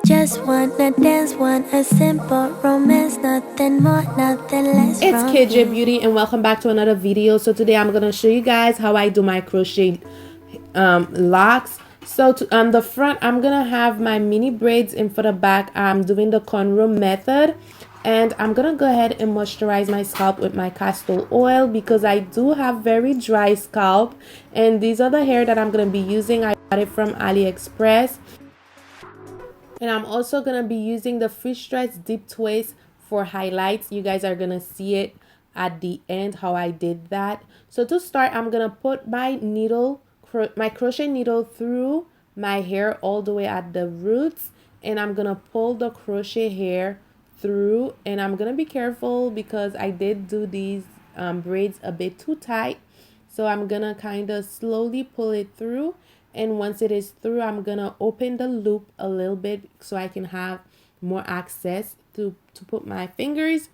Just wanna dance, want a simple romance, nothing more, nothing less. It's KJ Beauty and welcome back to another video. So today I'm gonna show you guys how I do my crochet locks. So on the front, I'm gonna have my mini braids, and for the back, I'm doing the cornrow method. And I'm gonna go ahead and moisturize my scalp with my castor oil because I do have very dry scalp. And these are the hair that I'm gonna be using. I got it from AliExpress. And I'm also gonna be using the freetress deep twist for highlights. You guys are gonna see it at the end how I did that. So to start, I'm gonna put my needle, my crochet needle through my hair all the way at the roots, and I'm gonna pull the crochet hair through. And I'm gonna be careful because I did do these braids a bit too tight, so I'm gonna kind of slowly pull it through. And once it is through, I'm gonna open the loop a little bit so I can have more access to put my fingers.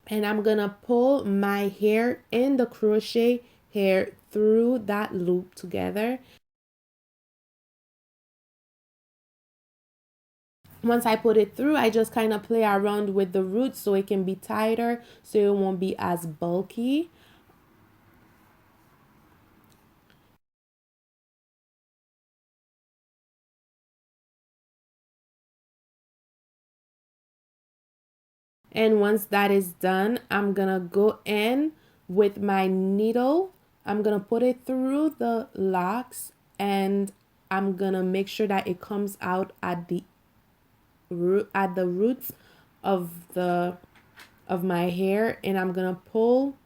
And I'm gonna pull my hair and the crochet hair through that loop together. Once I put it through, I just kind of play around with the roots so it can be tighter, so it won't be as bulky. And once that is done, I'm gonna go in with my needle. I'm gonna put it through the locks, and I'm gonna make sure that it comes out at the roots of my hair. And I'm gonna pull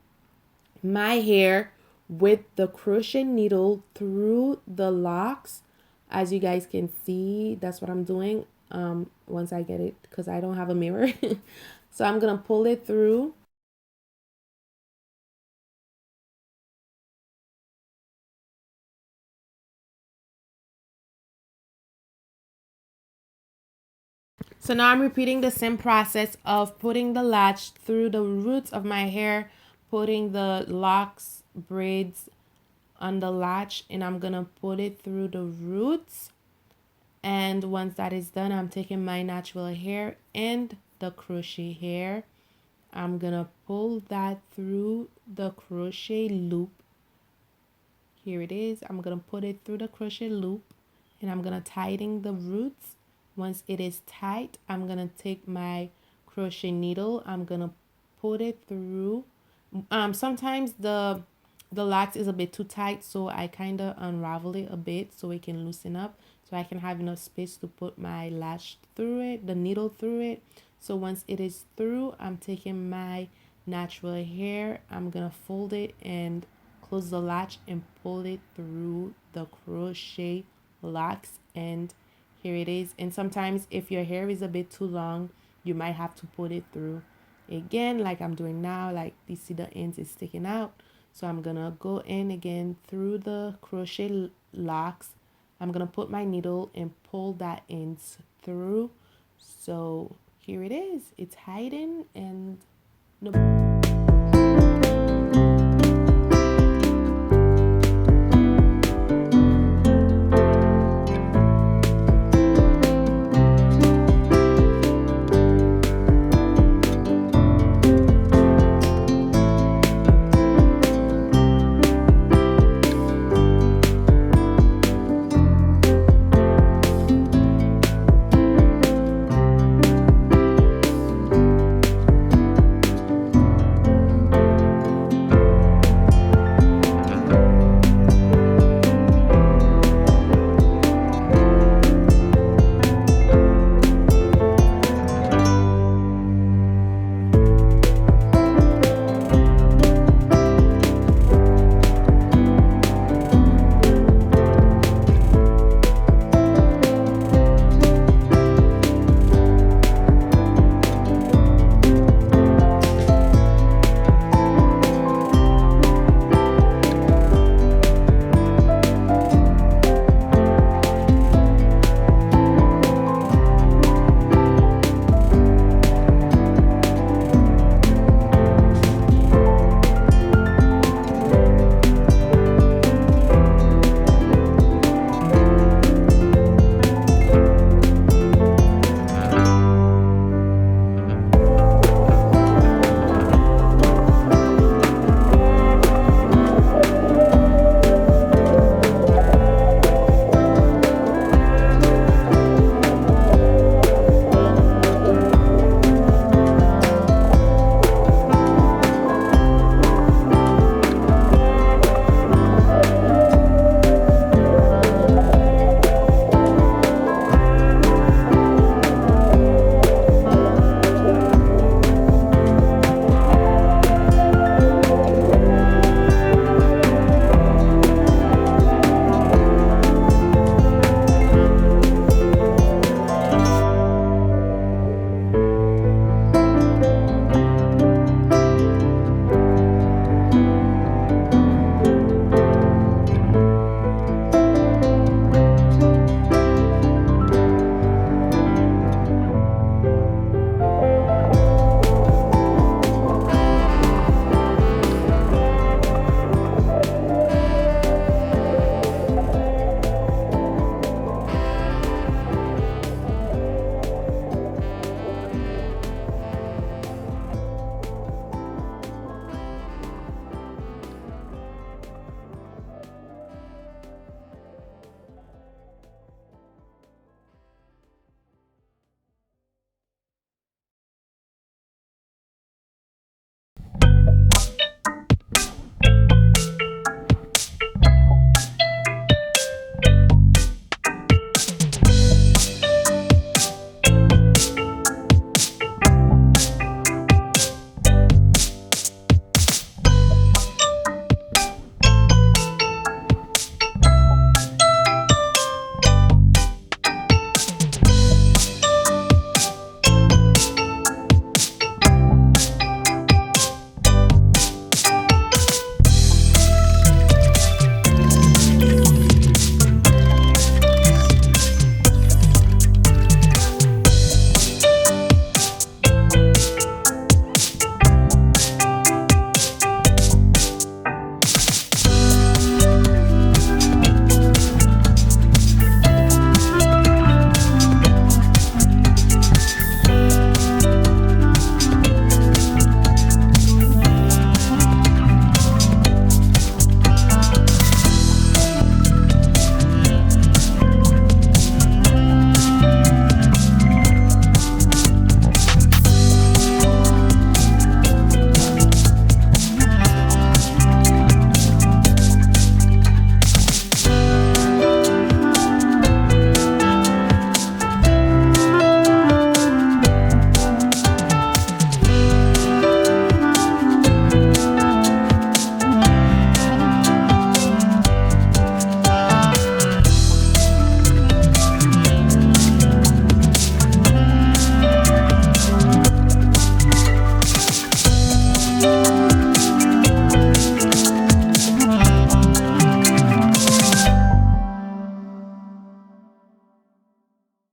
my hair with the crochet needle through the locks. As you guys can see, that's what I'm doing. Once I get it, because I don't have a mirror. So I'm gonna pull it through. So now I'm repeating the same process of putting the latch through the roots of my hair, putting the locks braids on the latch, and I'm gonna put it through the roots. And once that is done, I'm taking my natural hair and the crochet hair. I'm gonna pull that through the crochet loop. Here it is. I'm gonna put it through the crochet loop, and I'm gonna tighten the roots. Once it is tight, I'm gonna take my crochet needle. I'm gonna put it through. Sometimes the latch is a bit too tight, so I kind of unravel it a bit so it can loosen up, so I can have enough space to put my latch through it, the needle through it. So once it is through, I'm taking my natural hair. I'm gonna fold it and close the latch and pull it through the crochet locks, and here it is. And sometimes if your hair is a bit too long, you might have to put it through again, like I'm doing now. Like you see the ends is sticking out, so I'm gonna go in again through the crochet locks. I'm gonna put my needle and pull that ends through. So here it is. It's hiding and no.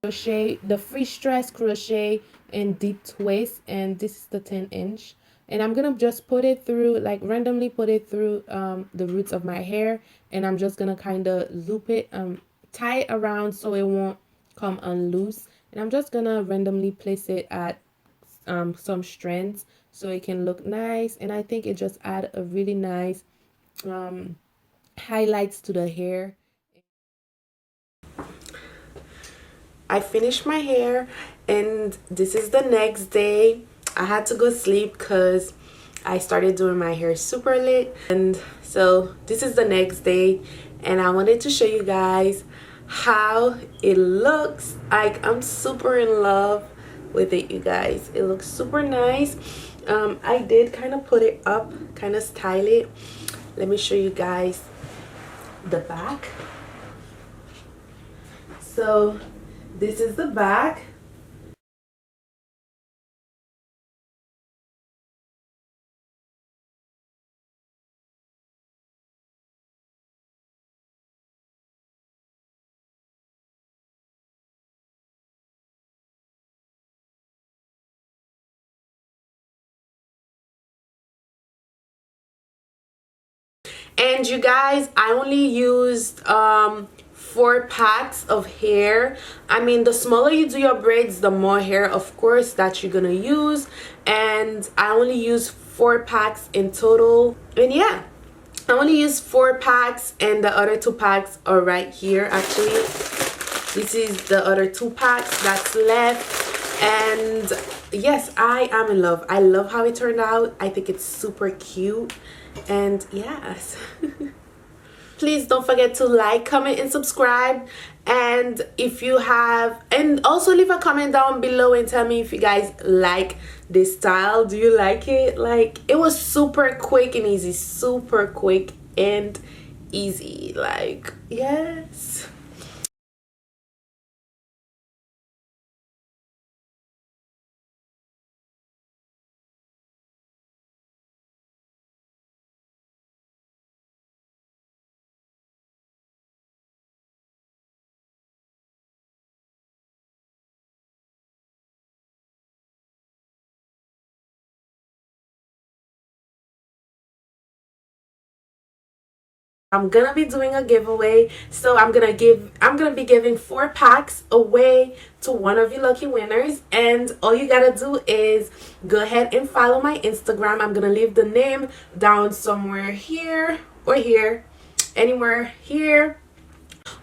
crochet, the freetress crochet in deep twist, and this is the 10-inch. And I'm gonna just put it through, like randomly put it through the roots of my hair, and I'm just gonna kind of loop it, tie it around so it won't come unloose. And I'm just gonna randomly place it at some strands so it can look nice. And I think it just add a really nice highlights to the hair. I finished my hair, and this is the next day. I had to go sleep because I started doing my hair super late, and so this is the next day, and I wanted to show you guys how it looks. Like, I'm super in love with it, you guys. It looks super nice. I did kind of put it up, kind of style it. Let me show you guys the back. So this is the back. And you guys, I only used 4 packs of hair. I mean, the smaller you do your braids, the more hair, of course, that you're gonna use. And I only used 4 packs in total. And yeah, I only used 4 packs, and the other 2 packs are right here. Actually, this is the other 2 packs that's left. And yes, I am in love. I love how it turned out. I think it's super cute. And yes. Please don't forget to like, comment, and subscribe. And if you have, and also leave a comment down below and tell me if you guys like this style. Do you like it? Like, it was super quick and easy. Super quick and easy. Like, yes. I'm gonna be doing a giveaway, so I'm gonna be giving 4 packs away to one of you lucky winners. And all you gotta do is go ahead and follow my Instagram. I'm gonna leave the name down somewhere here or here, anywhere here.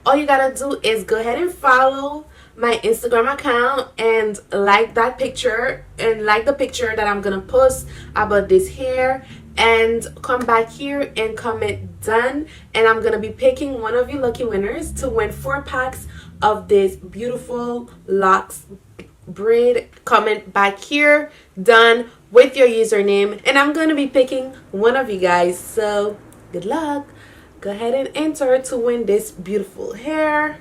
All you gotta do is go ahead and follow my Instagram account and like that picture, and like the picture that I'm gonna post about this hair, and come back here and comment done, and I'm gonna be picking one of you lucky winners to win 4 packs of this beautiful locks braid. Comment back here done with your username, and I'm gonna be picking one of you guys. So good luck. Go ahead and enter to win this beautiful hair.